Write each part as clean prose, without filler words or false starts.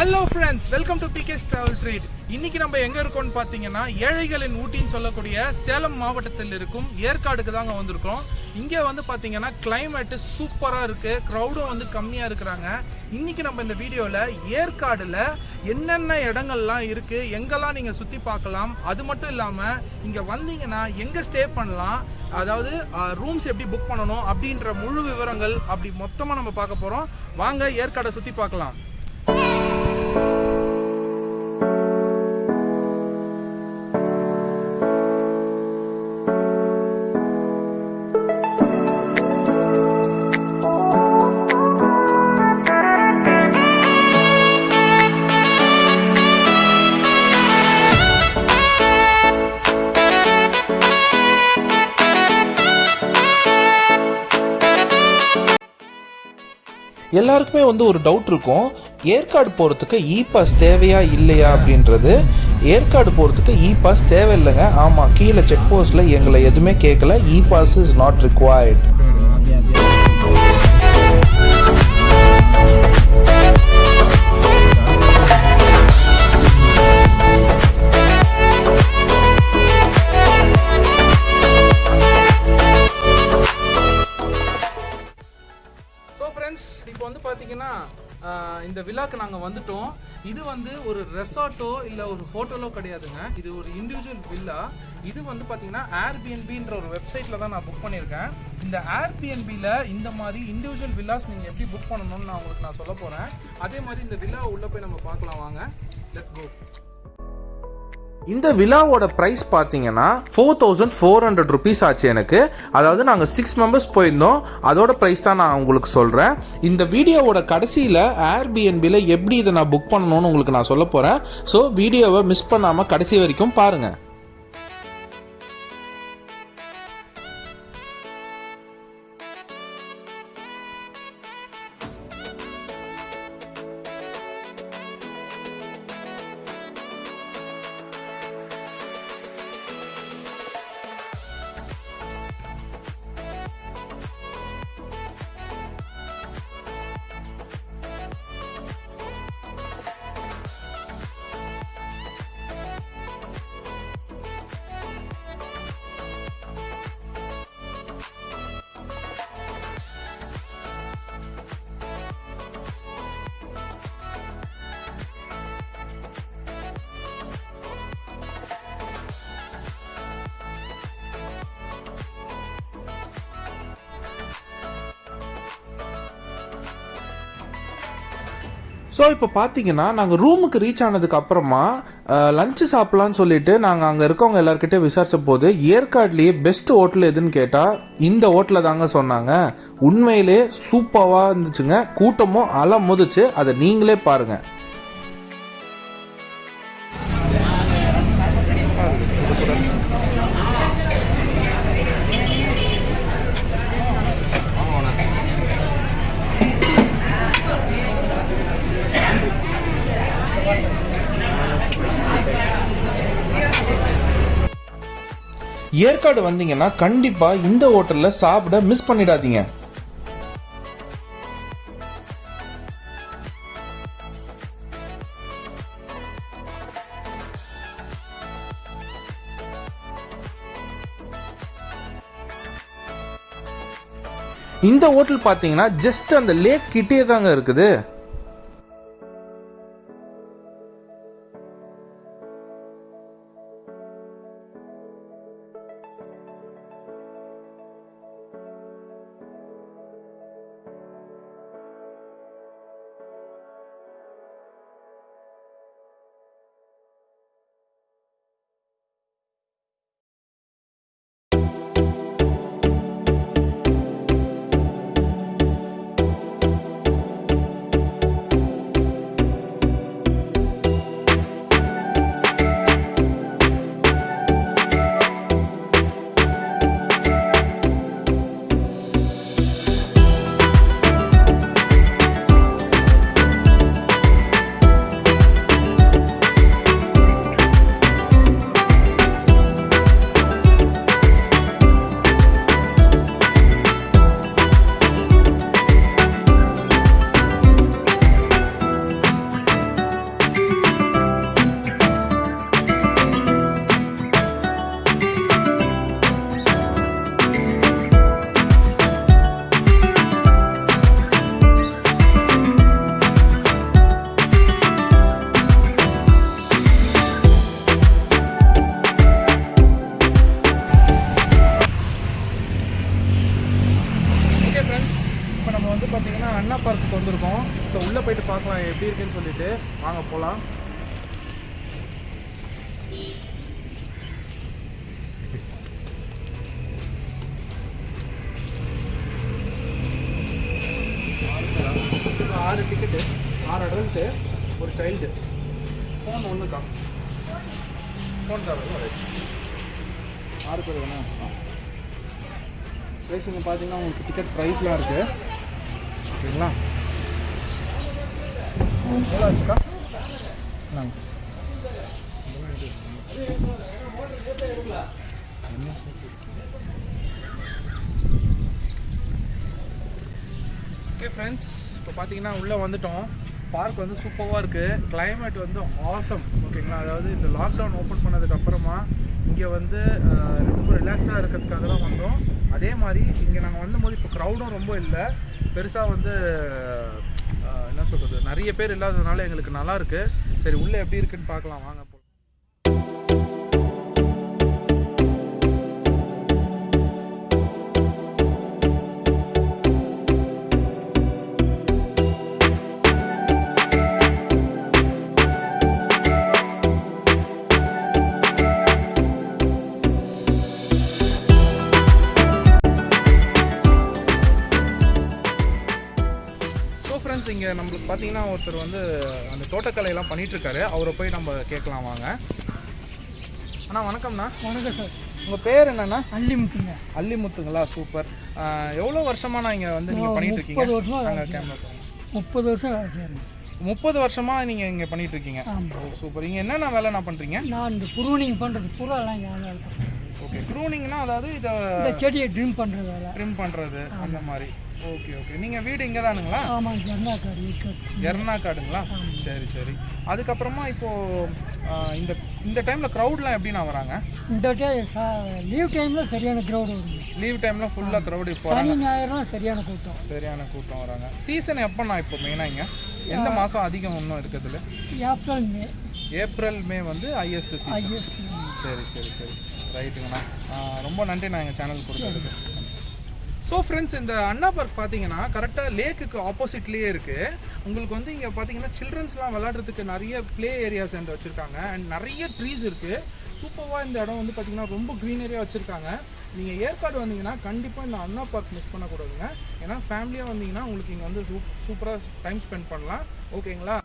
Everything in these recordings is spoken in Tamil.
Hello friends, welcome to PK's travel treat. இன்னைக்கு நம்ம எங்க இருக்கோம்னு பார்த்தீங்கன்னா, ஏழைகளின் ஊட்டின்னு சொல்லக்கூடிய சேலம் மாவட்டத்தில் இருக்கும் ஏற்காடுக்கு தாங்க வந்திருக்கோம். இங்கே வந்து பார்த்தீங்கன்னா கிளைமேட்டு சூப்பராக இருக்கு, க்ரௌடும் வந்து கம்மியாக இருக்கிறாங்க. இன்னைக்கு நம்ம இந்த வீடியோவில் ஏற்காடுல என்னென்ன இடங்கள்லாம் இருக்கு, எங்கெல்லாம் நீங்கள் சுற்றி பார்க்கலாம், அது மட்டும் இல்லாமல் இங்கே வந்தீங்கன்னா எங்கே ஸ்டே பண்ணலாம், அதாவது ரூம்ஸ் எப்படி புக் பண்ணணும் அப்படின்ற முழு விவரங்கள் அப்படி மொத்தமாக நம்ம பார்க்க போகிறோம். வாங்க ஏற்காடை சுற்றி பார்க்கலாம். எல்லாருக்குமே வந்து ஒரு டவுட் இருக்கும், ஏற்காடு போகிறதுக்கு இ பாஸ் தேவையா இல்லையா அப்படின்றது. ஏற்காடு போகிறதுக்கு இ பாஸ் தேவையில்லைங்க. ஆமாம், கீழே செக் போஸ்ட்டில் எங்களை எதுவுமே கேட்கல, e boss is not required. இப்போ வந்து பார்த்தீங்கன்னா இந்த விழாக்கு நாங்கள் வந்துட்டோம். இது வந்து ஒரு ரெசார்ட்டோ இல்லை ஒரு ஹோட்டலோ கிடையாதுங்க, இது ஒரு இண்டிவிஜுவல் வில்லா. இது வந்து பார்த்தீங்கன்னா ஏர்பிஎன்பின்ற ஒரு வெப்சைட்டில் தான் நான் புக் பண்ணியிருக்கேன். இந்த ஏர்பிஎன்பியில் இந்த மாதிரி இண்டிவிஜுவல் வில்லாஸ் நீங்கள் எப்படி புக் பண்ணணும்னு நான் சொல்ல போகிறேன். அதே மாதிரி இந்த வில்லா உள்ளே போய் நம்ம பார்க்கலாம், வாங்க, லெட்ஸ் கோ. இந்த விழாவோட ப்ரைஸ் பார்த்தீங்கன்னா 4400 ருபீஸ் ஆச்சு எனக்கு. அதாவது நாங்கள் 6 மெம்பர்ஸ் போயிருந்தோம், அதோட ப்ரைஸ் தான் நான் உங்களுக்கு சொல்கிறேன். இந்த வீடியோவோட கடைசியில் ஏர்பிஎன்பியில் எப்படி இதை நான் புக் பண்ணணும்னு உங்களுக்கு நான் சொல்ல போகிறேன். ஸோ வீடியோவை மிஸ் பண்ணாமல் கடைசி வரைக்கும் பாருங்கள். ஸோ இப்போ பார்த்தீங்கன்னா நாங்கள் ரூமுக்கு ரீச் ஆனதுக்கு அப்புறமா லஞ்சு சாப்பிட்லான்னு சொல்லிட்டு நாங்கள் அங்கே இருக்கவங்க எல்லாருக்கிட்டே விசாரித்த போது ஏற்காட்லேயே பெஸ்ட் ஹோட்டல் எதுன்னு கேட்டால் இந்த ஹோட்டலில் தாங்க சொன்னாங்க. உண்மையிலே சூப்பராக இருந்துச்சுங்க, கூட்டமும் அலை முதிச்சு, அதை நீங்களே பாருங்கள். ஏற்காடு வந்தீங்கன்னா கண்டிப்பா இந்த ஹோட்டல்ல சாப்பிட மிஸ் பண்ணிடாதீங்க. இந்த ஹோட்டல் பாத்தீங்கன்னா ஜஸ்ட் அந்த லேக் கிட்டே தாங்க இருக்குது. நாங்கள் வந்து பார்த்தீங்கன்னா அண்ணா பார்க்குக்கு வந்திருக்கோம். ஸோ உள்ளே போயிட்டு பார்க்கலாம் எப்படி இருக்குன்னு சொல்லிட்டு. வாங்க போகலாம். ஆறு டிக்கெட்டு, 6 அடல்ட்டு, ஒரு சைல்டு. ஃபோன் ஒன்றுக்கா, ஃபோன் தரல 6 பேர் வேணா. ப்ரைஸ் இங்கே பார்த்தீங்கன்னா உங்களுக்கு டிக்கெட் ப்ரைஸ்லாம் இருக்குது. ஓகேங்களா? எவ்வளோ ஆச்சுக்கா? ஓகே ஃப்ரெண்ட்ஸ், இப்போ பார்த்தீங்கன்னா உள்ளே வந்துட்டோம். பார்க் வந்து சூப்பராக இருக்குது. கிளைமேட் வந்து ஆசம். ஓகேங்களா? அதாவது இந்த லாக்டவுன் ஓப்பன் பண்ணதுக்கப்புறமா இங்கே வந்து ரொம்ப ரிலாக்ஸாக இருக்கிறதுக்காக தான் வந்தோம். அதே மாதிரி இங்கே நாங்கள் வந்தபோது இப்போ க்ரௌடும் ரொம்ப இல்லை, பெருசாக வந்து என்ன சொல்கிறது, நிறைய பேர் இல்லாததுனால எங்களுக்கு நல்லாயிருக்கு. சரி, உள்ளே எப்படி இருக்குன்னு பார்க்கலாம் வாங்க. இங்கே நம்மளுக்கு பார்த்தீங்கன்னா ஒருத்தர் வந்து அந்த தோட்டக்கலையெல்லாம் பண்ணிகிட்ருக்காரு. அவரை போய் நம்ம கேட்கலாம் வாங்க. அண்ணா வணக்கம்ண்ணா. வணக்கம் சார். உங்கள் பேர் என்னண்ணா? அல்லிமுத்துங்க. அல்லிமுத்துங்களா? சூப்பர். எவ்வளோ வருஷமாக நான் இங்கே வந்து நீங்கள் பண்ணிகிட்ருக்கீங்க? 30 வருஷமாக. நாங்கள் கேமரா 30 வருஷம் வேலை செய்கிறேன். 30 வருஷமாக நீங்கள் இங்கே பண்ணிகிட்ருக்கீங்க? சூப்பர். இங்கே என்னென்ன வேலை நான் பண்ணுறீங்க? நான் இந்த ப்ரூனிங் பண்ணுறது பூராலாம் இங்கே வேலை பண்ணுறேன். ஓகே, ப்ரூனிங்னா அதாவது இந்த செடியை ட்ரிம் பண்ணுறது வேலை. ட்ரிம் பண்ணுறது அந்த மாதிரி. Okay okay. நீங்கள் வீடு இங்கே தானுங்களா? ஆமாம், எர்ணாக்காடு. எர்ணாக்காடுங்களா? சரி சரி. அதுக்கப்புறமா இப்போது இந்த டைமில் க்ரௌட்லாம் எப்படிண்ணா வராங்க? இந்த லீவ் டைமில் சரியான க்ரௌடு வருது. லீவ் டைமில் ஃபுல்லாக க்ரௌடு. இப்போ சனி ஞாயிறுனா சரியான கூட்டம் வராங்க. சீசன் எப்போண்ணா இப்போ மெயினாக இங்கே எந்த மாதம் அதிகம் இன்னும் இருக்கிறதுல? ஏப்ரல் மே வந்து ஹையஸ்ட் சீசன். சரி சரி சரி, ரைட்டுங்கண்ணா. ரொம்ப நன்றி நான் எங்கள் சேனல் கொடுத்ததுக்கு. ஸோ ஃப்ரெண்ட்ஸ், இந்த அண்ணா பார்க் பார்த்தீங்கன்னா கரெக்டாக லேக்குக்கு ஆப்போசிட்லேயே இருக்குது. உங்களுக்கு வந்து இங்கே பார்த்தீங்கன்னா சில்ட்ரன்ஸ்லாம் விளையாடுறதுக்கு நிறைய ப்ளே ஏரியாஸ் அண்ட் வச்சுருக்காங்க. அண்ட் நிறைய ட்ரீஸ் இருக்குது. சூப்பராக இந்த இடம் வந்து பார்த்திங்கன்னா ரொம்ப க்ரீனரியாக வச்சுருக்காங்க. நீங்கள் ஏற்காடு வந்தீங்கன்னா கண்டிப்பாக இந்த அண்ணா பார்க் மிஸ் பண்ணக்கூடாதுங்க. ஏன்னா ஃபேமிலியாக வந்தீங்கன்னா உங்களுக்கு இங்கே வந்து சூப்பராக டைம் ஸ்பெண்ட் பண்ணலாம். ஓகேங்களா?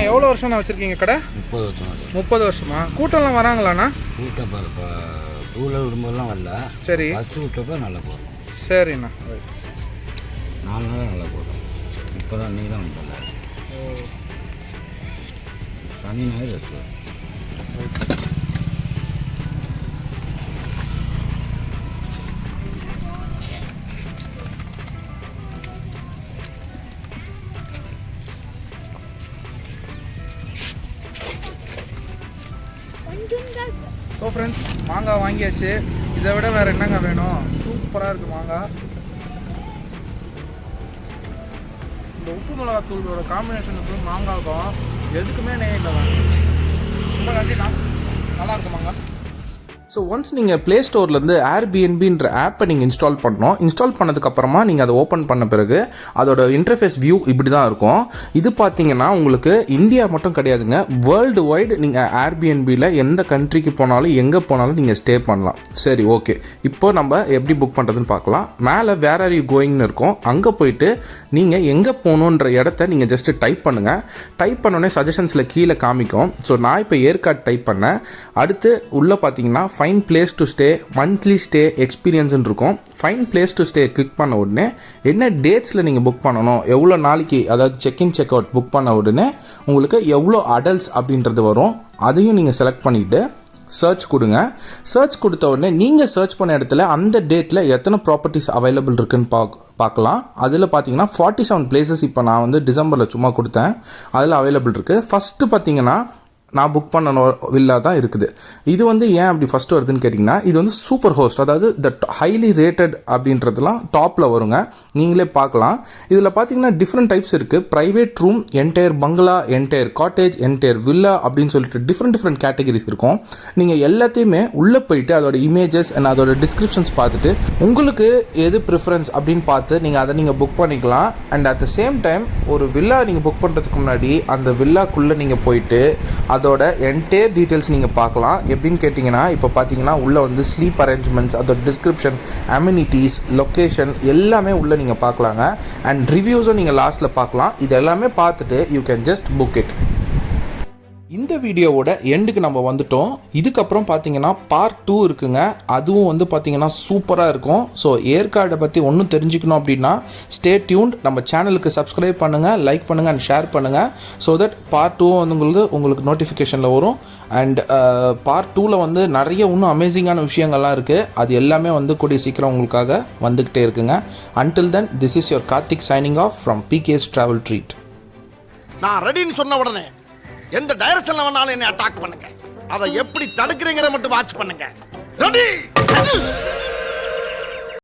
எவ்வளோ வருஷம் நான் வச்சுருக்கீங்க கடை? 30 வருஷம். 30 வருஷமா? கூட்டம்லாம் வராங்களாண்ணா? கூட்டம் டூவில் விடும்போதெல்லாம் வரல. சரி. பஸ் விட்டப்போ நல்லா போதும். சரிண்ணா. 4 நாள் நல்லா போதும். இப்போ தான் நீ தான் வந்துடல. சனி ஞாயிறு வச்சு. ஸோ ஃப்ரெண்ட்ஸ், மாங்காய் வாங்கியாச்சு. இதை விட வேறு என்னங்க வேணும்? சூப்பராக இருக்குது மாங்காய். இந்த உப்பு மிளகாத்தூளோட காம்பினேஷனுக்கு மாங்காய்க்கும் எதுக்குமே நெய் இல்லை. ரொம்ப நன்றிண்ணா. நல்லா இருக்கு மாங்காய். ஸோ ஒன்ஸ் நீங்கள் ப்ளே ஸ்டோர்லேருந்து ஏர்பிஎன்பின்ற ஆப்பை நீங்கள் இன்ஸ்டால் பண்ணணும். இன்ஸ்டால் பண்ணதுக்கப்புறமா நீங்கள் அதை ஓப்பன் பண்ண பிறகு அதோட இன்டர்ஃபேஸ் வியூ இப்படி தான் இருக்கும். இது பார்த்தீங்கன்னா உங்களுக்கு இந்தியா மட்டும் கிடையாதுங்க, வேர்ல்டு வைடு நீங்கள் ஏர்பிஎன்பியில் எந்த கண்ட்ரிக்கு போனாலும் எங்கே போனாலும் நீங்கள் ஸ்டே பண்ணலாம். சரி, ஓகே. இப்போ நம்ம எப்படி புக் பண்ணுறதுன்னு பார்க்கலாம். மேலே வேர் ஆர் யூ கோயிங்னு இருக்கும். அங்கே போயிட்டு நீங்கள் எங்கே போகணுன்ற இடத்த நீங்கள் ஜஸ்ட்டு டைப் பண்ணுங்கள். டைப் பண்ணோடனே சஜஷன்ஸில் கீழே காமிக்கும். ஸோ நான் இப்போ ஏற்காடு டைப் பண்ணேன். அடுத்து உள்ளே பார்த்தீங்கன்னா fine place to stay, monthly stay எக்ஸ்பீரியன்ஸ்னு இருக்கும். Fine place to stay click பண்ண உடனே என்ன டேட்ஸில் நீங்கள் புக் பண்ணணும், எவ்வளோ நாளைக்கு, அதாவது செக்இன் செக் அவுட் புக் பண்ண உடனே உங்களுக்கு எவ்வளோ அடல்ட்ஸ் அப்படின்றது வரும். அதையும் நீங்கள் செலக்ட் பண்ணிவிட்டு சர்ச் கொடுங்க. சர்ச் கொடுத்த உடனே நீங்கள் சர்ச் பண்ண இடத்துல அந்த டேட்டில் எத்தனை ப்ராப்பர்ட்டிஸ் அவைலபிள் இருக்குன்னு பார்க்கலாம். அதில் பார்த்தீங்கன்னா 47 பிளேசஸ் இப்போ நான் வந்து டிசம்பரில் சும்மா கொடுத்தேன், அதில் அவைலபிள் இருக்குது. ஃபஸ்ட்டு பார்த்தீங்கன்னா நான் புக் பண்ண வில்லா தான் இருக்குது. இது வந்து ஏன் அப்படி ஃபஸ்ட்டு வருதுன்னு கேட்டிங்கன்னா, இது வந்து சூப்பர் ஹோஸ்ட், அதாவது ஹைலி ரேட்டட் அப்படின்றதுலாம் டாப்பில் வருங்க. நீங்களே பார்க்கலாம். இதில் பார்த்தீங்கன்னா டிஃப்ரெண்ட் டைப்ஸ் இருக்குது. ப்ரைவேட் ரூம், என்டையர் பங்களா, என்டையர் காட்டேஜ், என்டையர் வில்லா அப்படின்னு சொல்லிட்டு டிஃப்ரெண்ட் கேட்டகரிஸ் இருக்கும். நீங்கள் எல்லாத்தையுமே உள்ளே போயிட்டு அதோட இமேஜஸ் அண்ட் அதோட டிஸ்கிரிப்ஷன்ஸ் பார்த்துட்டு உங்களுக்கு எது ப்ரிஃபரன்ஸ் அப்படின்னு பார்த்து நீங்கள் அதை நீங்கள் புக் பண்ணிக்கலாம். And at the same time ஒரு வில்லா நீங்கள் புக் பண்ணுறதுக்கு முன்னாடி அந்த வில்லாக்குள்ளே நீங்கள் போயிட்டு அதோட என்டையர் டீட்டெயில்ஸ் நீங்கள் பார்க்கலாம். எப்படின்னு கேட்டிங்கன்னா, இப்போ பார்த்தீங்கன்னா உள்ளே வந்து ஸ்லீப் அரேஞ்ச்மெண்ட்ஸ், அதோட டிஸ்கிரிப்ஷன், அம்யூனிட்டிஸ், லொக்கேஷன் எல்லாமே உள்ளே நீங்கள் பார்க்கலாங்க. அண்ட் ரிவ்யூஸும் நீங்கள் லாஸ்ட்டில் பார்க்கலாம். இது எல்லாமே பார்த்துட்டு you can just book it. இந்த வீடியோவோட எண்டுக்கு நம்ம வந்துட்டோம். இதுக்கப்புறம் பார்த்தீங்கன்னா பார்ட் 2 இருக்குங்க. அதுவும் வந்து பார்த்தீங்கன்னா சூப்பராக இருக்கும். ஸோ ஏற்காடை பற்றி ஒன்றும் தெரிஞ்சுக்கணும் அப்படின்னா ஸ்டே டியூன்ட். நம்ம சேனலுக்கு சப்ஸ்கிரைப் பண்ணுங்கள், லைக் பண்ணுங்கள் அண்ட் ஷேர் பண்ணுங்கள். ஸோ தட் பார்ட் 2 வந்து உங்களுக்கு நோட்டிஃபிகேஷனில் வரும். அண்ட் பார்ட் 2ல் வந்து நிறைய இன்னும் அமேசிங்கான விஷயங்கள்லாம் இருக்குது. அது எல்லாமே வந்து கூடிய சீக்கிரம் உங்களுக்காக வந்துக்கிட்டே இருக்குங்க. Until then, this is your Karthik signing off from PK's travel treat. நான் ரெடின்னு சொன்ன உடனே எந்த டைரக்ஷன்ல வேணாலும் என்னை அட்டாக் பண்ணுங்க. அதை எப்படி தடுக்கிறீங்கிற மட்டும் வாட்ச் பண்ணுங்க. ரெடி.